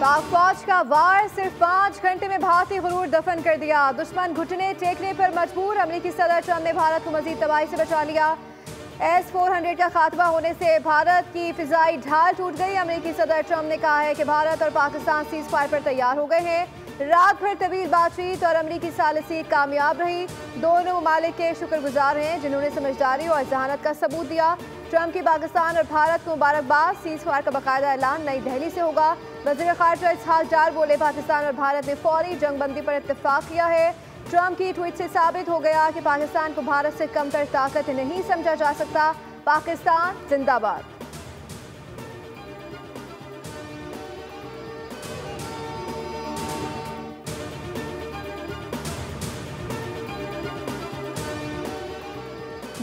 पाक फौज का वार सिर्फ 5 घंटे में भारतीय गुरूर दफन कर दिया। दुश्मन घुटने टेकने पर मजबूर। अमेरिकी सदर ट्रंप ने भारत को मजीद तबाही से बचा लिया। S-400 का खात्मा होने से भारत की फिजाई ढाल टूट गई। अमेरिकी सदर ट्रंप ने कहा है कि भारत और पाकिस्तान सीज फायर पर तैयार हो गए हैं। रात भर तवील बातचीत और अमेरिकी सालिसी कामयाब रही। दोनों ममालिक के शुक्रगुजार हैं जिन्होंने समझदारी और जहानत का सबूत दिया। ट्रंप की पाकिस्तान और भारत को मुबारकबाद। सीज फायर का बाकायदा ऐलान नई दिल्ली से होगा। वज़ीर ख़ारिजा इसहाक डार बोले, पाकिस्तान और भारत ने फौरी जंगबंदी पर इत्तेफाक किया है। ट्रंप की ट्वीट से साबित हो गया कि पाकिस्तान को भारत से कमतर ताकत नहीं समझा जा सकता। पाकिस्तान जिंदाबाद।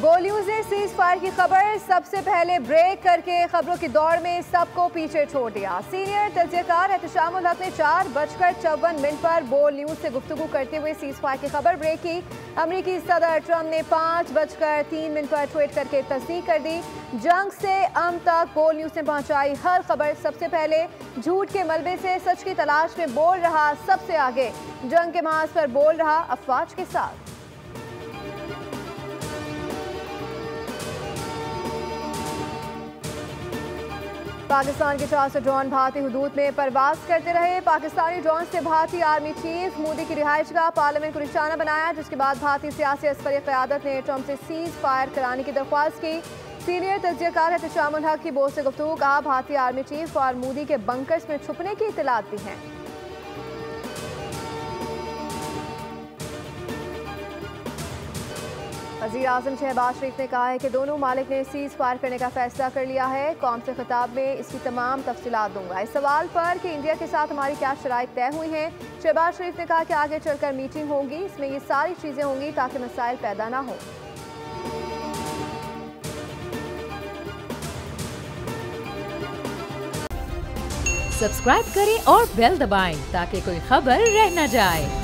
गो न्यूज़ ने सीज फायर की खबर सबसे पहले ब्रेक करके खबरों की दौड़ में सबको पीछे छोड़ दिया। सीनियर तज्जियाकार एहतशामुल हक ने 4:54 पर बोल न्यूज़ से गुफ्तगू करते हुए सीज फायर की खबर ब्रेक की। अमेरिकी सदर ट्रंप ने 5:03 पर ट्वीट करके तस्दीक कर दी। जंग से अम तक बोल न्यूज़ ने पहुंचाई हर खबर सबसे पहले। झूठ के मलबे से सच की तलाश में बोल रहा सबसे आगे। जंग के महाज पर बोल रहा अफवाज के साथ। पाकिस्तान के 400 ड्रोन भारतीय हुदूद में परवाज करते रहे। पाकिस्तानी ड्रोन से भारतीय आर्मी चीफ मोदी की रिहाइशगाह पार्लियामेंट को निशाना बनाया, जिसके बाद भारतीय सियासी अस्करी क़यादत ने ट्रंप से सीज फायर कराने की दरख्वास्त की। सीनियर तज्जियाकार एहतशामुल हक की बोल से गुफ्तगू। कहा, भारतीय आर्मी चीफ और मोदी के बंकर्स में छुपने की इत्तलात भी हैं। वज़ीर आज़म शहबाज शरीफ ने कहा है कि दोनों मालिक ने सीज फायर करने का फैसला कर लिया है। कौम से खिताब में इसकी तमाम तफसीलात दूंगा। इस सवाल पर कि इंडिया के साथ हमारी क्या शराइत तय हुई हैं, शहबाज शरीफ ने कहा कि आगे चलकर मीटिंग होगी, इसमें ये सारी चीज़ें होंगी ताकि मसाइल पैदा ना हो। सब्सक्राइब करें और बेल दबाएं ताकि कोई खबर रह न जाए।